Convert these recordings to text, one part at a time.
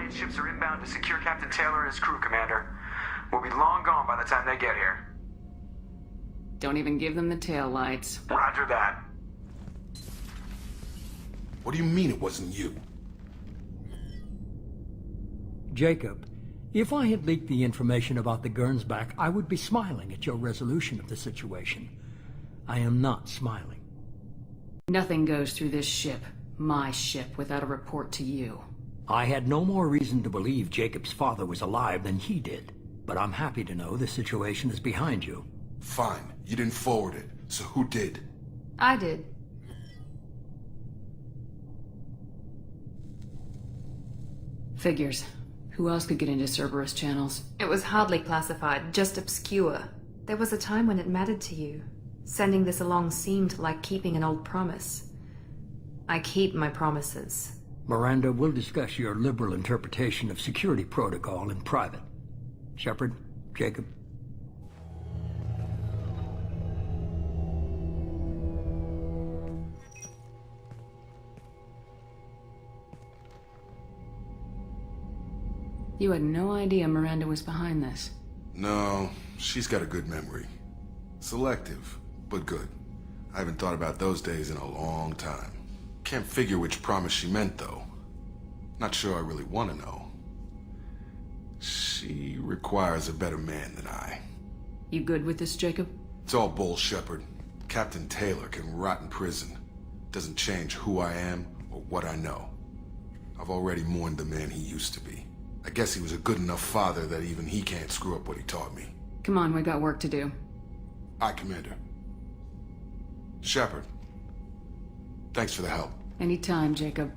Alliance ships are inbound to secure Captain Taylor and his crew, Commander. We'll be long gone by the time they get here. Don't even give them the tail lights. Roger that. What do you mean it wasn't you? Jacob, if I had leaked the information about the Gernsback, I would be smiling at your resolution of the situation. I am not smiling. Nothing goes through this ship, my ship, without a report to you. I had no more reason to believe Jacob's father was alive than he did, but I'm happy to know the situation is behind you. Fine, you didn't forward it, so who did? I did. Figures. Who else could get into Cerberus channels? It was hardly classified, just obscure. There was a time when it mattered to you. Sending this along seemed like keeping an old promise. I keep my promises. Miranda, we'll discuss your liberal interpretation of security protocol in private. Shepard, Jacob. You had no idea Miranda was behind this. No, she's got a good memory. Selective, but good. I haven't thought about those days in a long time. Can't figure which promise she meant, though. Not sure I really want to know. She requires a better man than I. You good with this, Jacob? It's all bull, Shepard. Captain Taylor can rot in prison. Doesn't change who I am or what I know. I've already mourned the man he used to be. I guess he was a good enough father that even he can't screw up what he taught me. Come on, we got work to do. Aye, Commander. Shepard. Thanks for the help. Anytime, Jacob.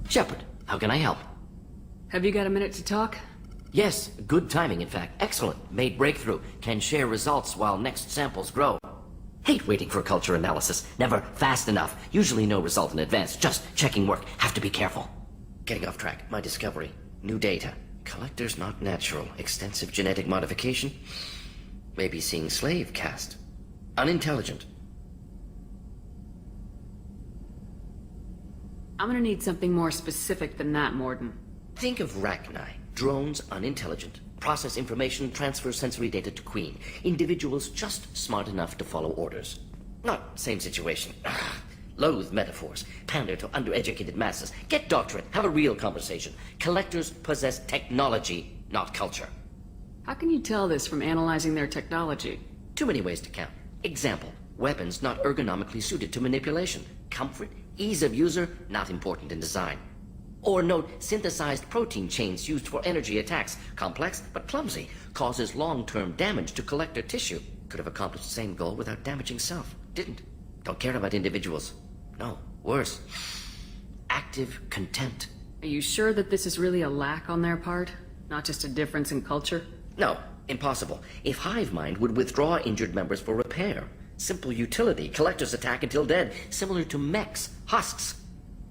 Shepard, how can I help? Have you got a minute to talk? Yes, good timing, in fact. Excellent. Made breakthrough. Can share results while next samples grow. Hate waiting for culture analysis. Never fast enough. Usually no result in advance. Just checking work. Have to be careful. Getting off track. My discovery. New data. Collectors not natural. Extensive genetic modification. Maybe seeing slave caste. Unintelligent. I'm gonna need something more specific than that, Morden. Think of Rachni. Drones unintelligent. Process information, transfer sensory data to Queen. Individuals just smart enough to follow orders. Not same situation. Loathe metaphors. Pander to undereducated masses. Get doctorate. Have a real conversation. Collectors possess technology, not culture. How can you tell this from analyzing their technology? Too many ways to count. Example. Weapons not ergonomically suited to manipulation. Comfort, ease of user, not important in design. Or note synthesized protein chains used for energy attacks. Complex, but clumsy. Causes long-term damage to collector tissue. Could have accomplished the same goal without damaging self. Didn't. Don't care about individuals. No, worse. Active contempt. Are you sure that this is really a lack on their part? Not just a difference in culture? No, impossible. If Hive Mind would withdraw injured members for repair. Simple utility. Collectors attack until dead. Similar to mechs. Husks.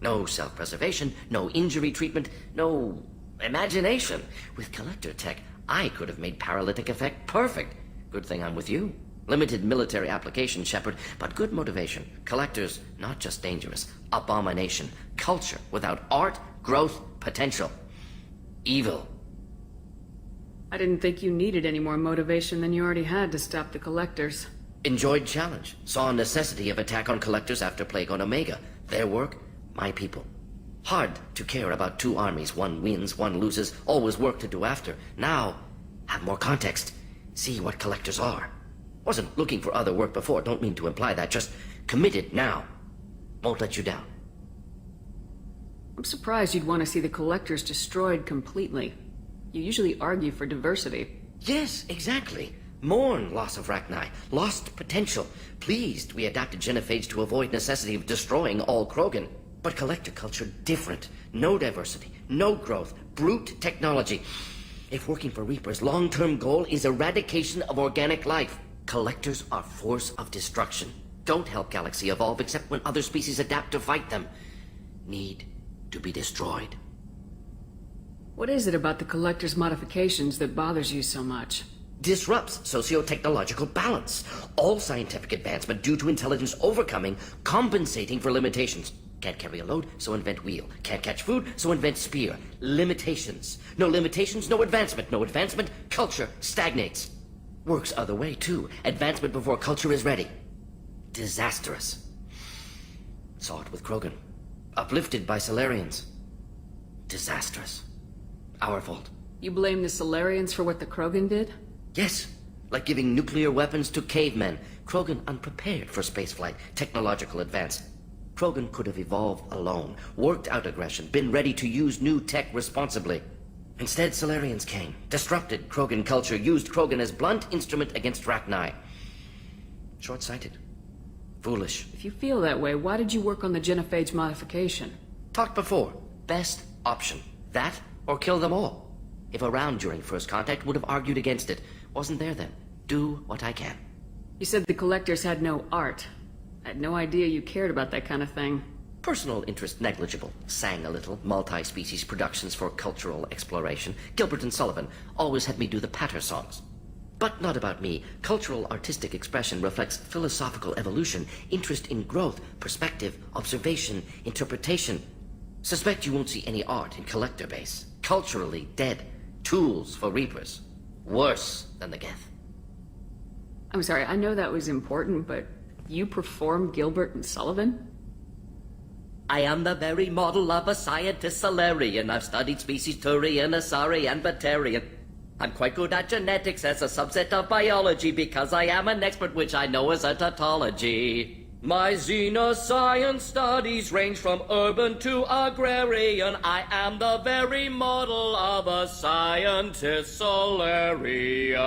No self-preservation, no injury treatment, no imagination. With collector tech, I could have made paralytic effect perfect. Good thing I'm with you. Limited military application, Shepard, but good motivation. Collectors, not just dangerous. Abomination. Culture without art, growth, potential. Evil. I didn't think you needed any more motivation than you already had to stop the collectors. Enjoyed challenge. Saw necessity of attack on collectors after Plague on Omega. Their work, my people. Hard to care about two armies. One wins, one loses. Always work to do after. Now, have more context. See what collectors are. Wasn't looking for other work before. Don't mean to imply that. Just committed now. Won't let you down. I'm surprised you'd want to see the collectors destroyed completely. You usually argue for diversity. Yes, exactly. Mourn loss of Rachni. Lost potential. Pleased we adapted genophage to avoid necessity of destroying all Krogan. But collector culture different. No diversity. No growth. Brute technology. If working for Reapers' long-term goal is eradication of organic life, collectors are force of destruction. Don't help galaxy evolve except when other species adapt to fight them. Need to be destroyed. What is it about the collector's modifications that bothers you so much? Disrupts socio-technological balance. All scientific advancement due to intelligence overcoming, compensating for limitations. Can't carry a load, so invent wheel. Can't catch food, so invent spear. Limitations. No limitations, no advancement. No advancement, culture stagnates. Works other way, too. Advancement before culture is ready. Disastrous. Saw it with Krogan. Uplifted by Solarians. Disastrous. Our fault. You blame the Solarians for what the Krogan did? Yes. Like giving nuclear weapons to cavemen. Krogan unprepared for spaceflight, technological advance. Krogan could have evolved alone, worked out aggression, been ready to use new tech responsibly. Instead, Solarians came, disrupted Krogan culture, used Krogan as blunt instrument against Rachni. Short-sighted. Foolish. If you feel that way, why did you work on the genophage modification? Talked before. Best option. That or kill them all. If around during first contact, would have argued against it. Wasn't there then. Do what I can. You said the collectors had no art. I had no idea you cared about that kind of thing. Personal interest negligible. Sang a little. Multi-species productions for cultural exploration. Gilbert and Sullivan always had me do the patter songs. But not about me. Cultural artistic expression reflects philosophical evolution, interest in growth, perspective, observation, interpretation. Suspect you won't see any art in collector base. Culturally dead. Tools for Reapers. Worse than the Geth. I'm sorry, I know that was important, but you performed Gilbert and Sullivan? I am the very model of a scientist Solarian. I've studied species Turian, Asari, and Batarian. I'm quite good at genetics as a subset of biology because I am an expert which I know as a tautology. My xenoscience studies range from urban to agrarian. I am the very model of a scientist Solarian.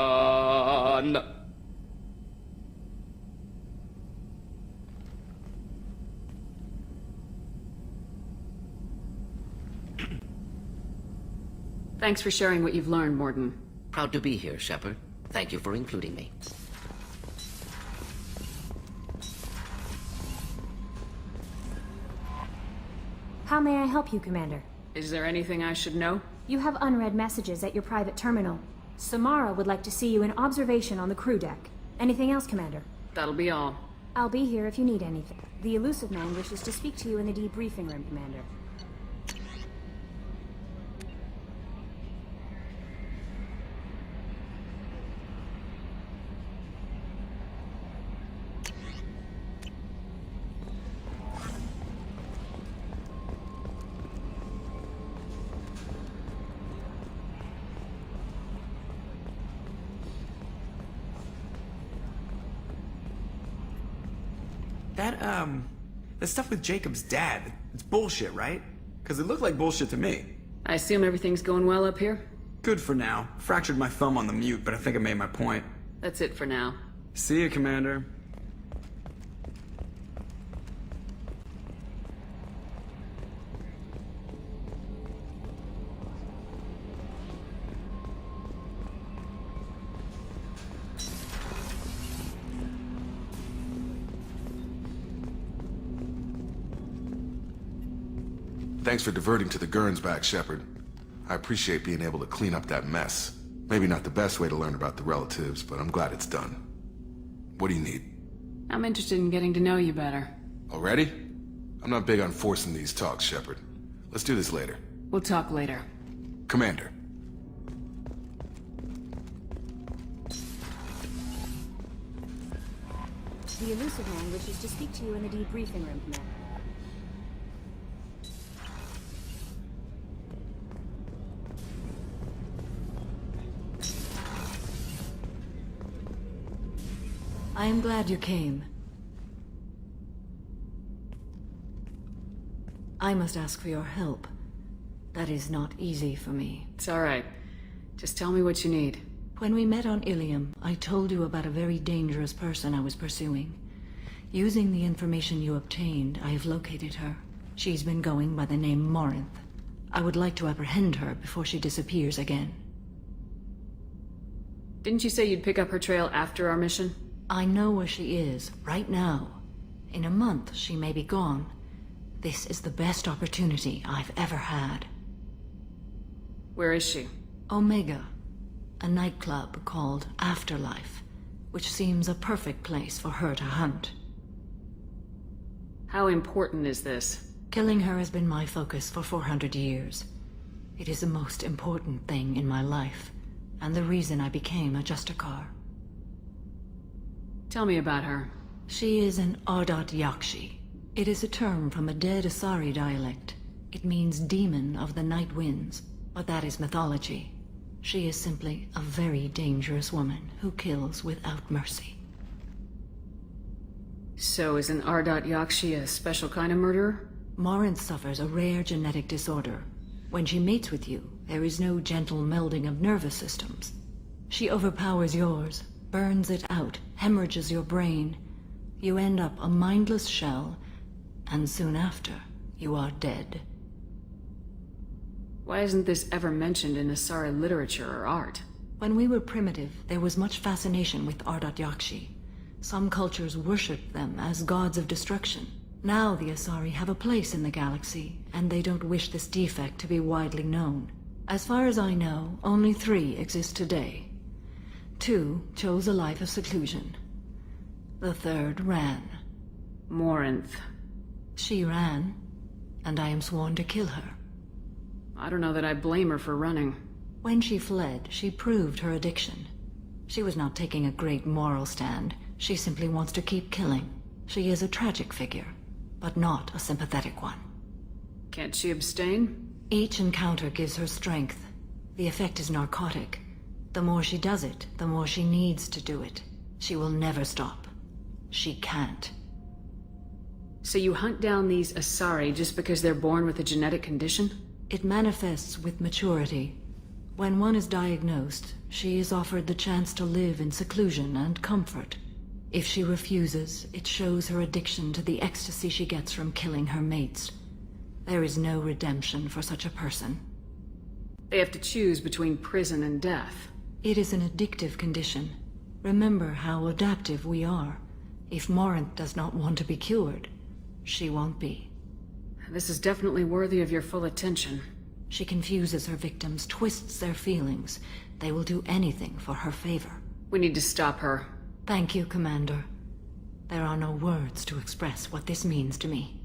Thanks for sharing what you've learned, Morden. Proud to be here, Shepard. Thank you for including me. How may I help you, Commander? Is there anything I should know? You have unread messages at your private terminal. Samara would like to see you in observation on the crew deck. Anything else, Commander? That'll be all. I'll be here if you need anything. The Elusive Man wishes to speak to you in the debriefing room, Commander. The stuff with Jacob's dad, it's bullshit, right? Because it looked like bullshit to me. I assume everything's going well up here? Good for now. Fractured my thumb on the mute, but I think I made my point. That's it for now. See you, Commander. Thanks for diverting to the Gurns back, Shepard. I appreciate being able to clean up that mess. Maybe not the best way to learn about the relatives, but I'm glad it's done. What do you need? I'm interested in getting to know you better. Already? I'm not big on forcing these talks, Shepard. Let's do this later. We'll talk later. Commander. The Elusive Man wishes to speak to you in the debriefing room, Commander. I am glad you came. I must ask for your help. That is not easy for me. It's alright. Just tell me what you need. When we met on Ilium, I told you about a very dangerous person I was pursuing. Using the information you obtained, I have located her. She's been going by the name Morinth. I would like to apprehend her before she disappears again. Didn't you say you'd pick up her trail after our mission? I know where she is, right now. In a month, she may be gone. This is the best opportunity I've ever had. Where is she? Omega, a nightclub called Afterlife, which seems a perfect place for her to hunt. How important is this? Killing her has been my focus for 400 years. It is the most important thing in my life, and the reason I became a Justicar. Tell me about her. She is an Ardat Yakshi. It is a term from a dead Asari dialect. It means demon of the night winds, but that is mythology. She is simply a very dangerous woman who kills without mercy. So is an Ardat Yakshi a special kind of murderer? Morinth suffers a rare genetic disorder. When she mates with you, there is no gentle melding of nervous systems. She overpowers yours, burns it out, hemorrhages your brain. You end up a mindless shell, and soon after, you are dead. Why isn't this ever mentioned in Asari literature or art? When we were primitive, there was much fascination with Ardat Yakshi. Some cultures worshipped them as gods of destruction. Now the Asari have a place in the galaxy, and they don't wish this defect to be widely known. As far as I know, only 3 exist today. 2 chose a life of seclusion. The 3rd ran. Morinth. She ran, and I am sworn to kill her. I don't know that I blame her for running. When she fled, she proved her addiction. She was not taking a great moral stand. She simply wants to keep killing. She is a tragic figure, but not a sympathetic one. Can't she abstain? Each encounter gives her strength. The effect is narcotic. The more she does it, the more she needs to do it. She will never stop. She can't. So you hunt down these Asari just because they're born with a genetic condition? It manifests with maturity. When one is diagnosed, she is offered the chance to live in seclusion and comfort. If she refuses, it shows her addiction to the ecstasy she gets from killing her mates. There is no redemption for such a person. They have to choose between prison and death. It is an addictive condition. Remember how adaptive we are. If Morinth does not want to be cured, she won't be. This is definitely worthy of your full attention. She confuses her victims, twists their feelings. They will do anything for her favor. We need to stop her. Thank you, Commander. There are no words to express what this means to me.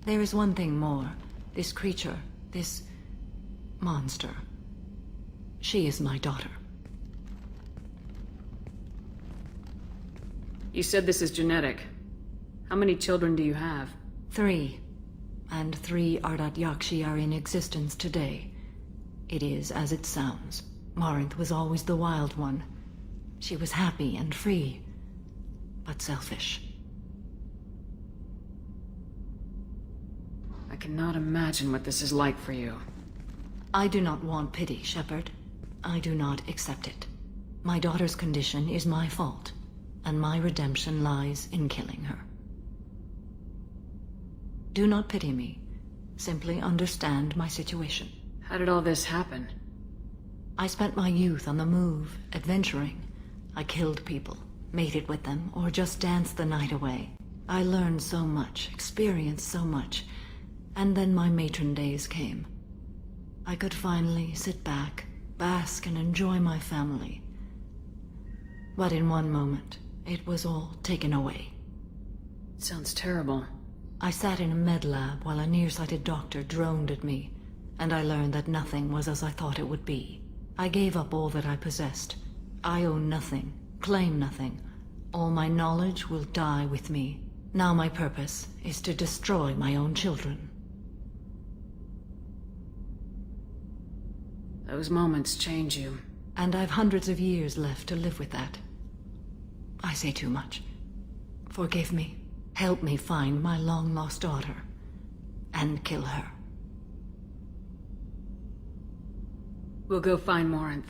There is one thing more. This creature, this monster. She is my daughter. You said this is genetic. How many children do you have? 3. And 3 Ardat Yakshi are in existence today. It is as it sounds. Morinth was always the wild one. She was happy and free, but selfish. I cannot imagine what this is like for you. I do not want pity, Shepard. I do not accept it. My daughter's condition is my fault, and my redemption lies in killing her. Do not pity me. Simply understand my situation. How did all this happen? I spent my youth on the move, adventuring. I killed people, mated with them, or just danced the night away. I learned so much, experienced so much, and then my matron days came. I could finally sit back, bask and enjoy my family. But in one moment, it was all taken away. It sounds terrible. I sat in a med lab while a nearsighted doctor droned at me, and I learned that nothing was as I thought it would be. I gave up all that I possessed. I own nothing, claim nothing. All my knowledge will die with me. Now my purpose is to destroy my own children. Those moments change you. And I've hundreds of years left to live with that. I say too much. Forgive me. Help me find my long-lost daughter. And kill her. We'll go find Morinth.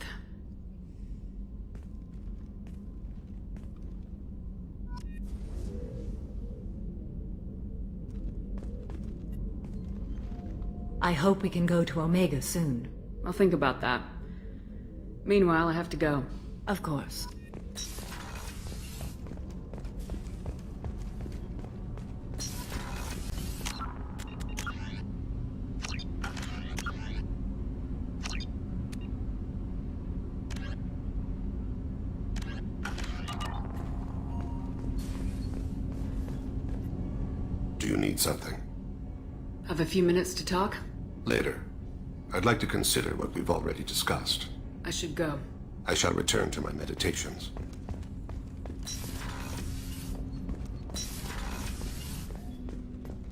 I hope we can go to Omega soon. I'll think about that. Meanwhile, I have to go. Of course. Do you need something? Have a few minutes to talk? Later. I'd like to consider what we've already discussed. I should go. I shall return to my meditations.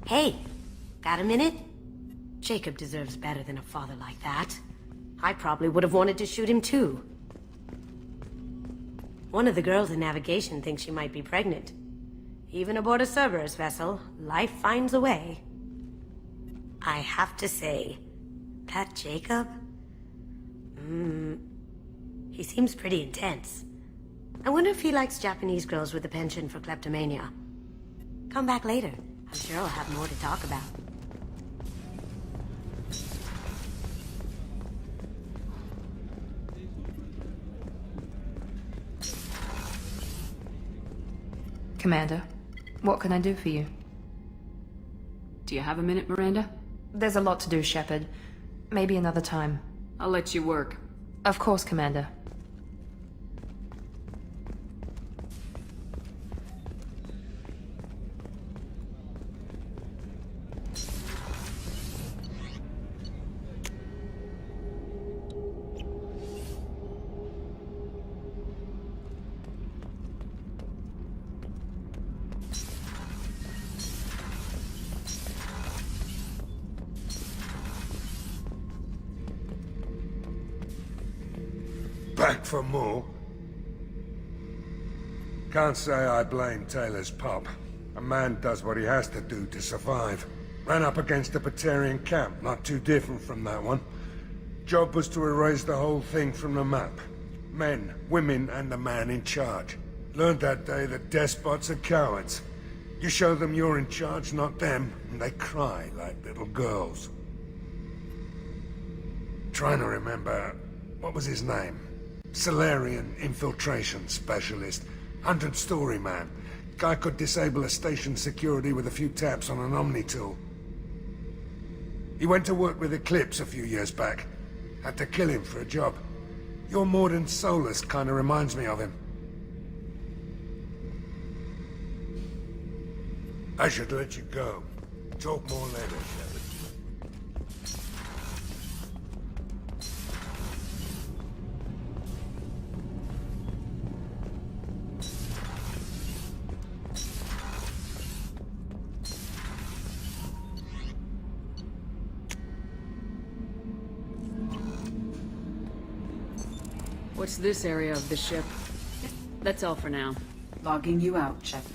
Hey, got a minute? Jacob deserves better than a father like that. I probably would have wanted to shoot him too. One of the girls in navigation thinks she might be pregnant. Even aboard a Cerberus vessel, life finds a way. I have to say, that Jacob? He seems pretty intense. I wonder if he likes Japanese girls with a penchant for kleptomania. Come back later. I'm sure I'll have more to talk about. Commander, what can I do for you? Do you have a minute, Miranda? There's a lot to do, Shepard. Maybe another time. I'll let you work. Of course, Commander. Back for more? Can't say I blame Taylor's pop. A man does what he has to do to survive. Ran up against a Batarian camp, not too different from that one. Job was to erase the whole thing from the map. Men, women, and the man in charge. Learned that day that despots are cowards. You show them you're in charge, not them, and they cry like little girls. Trying to remember, what was his name? Solarian infiltration specialist. 100-story man. Guy could disable a station security with a few taps on an Omni tool. He went to work with Eclipse a few years back. Had to kill him for a job. Your Mordant Solus kind of reminds me of him. I should let you go. Talk more later, Shepard. What's this area of the ship? That's all for now. Logging you out, Shepard.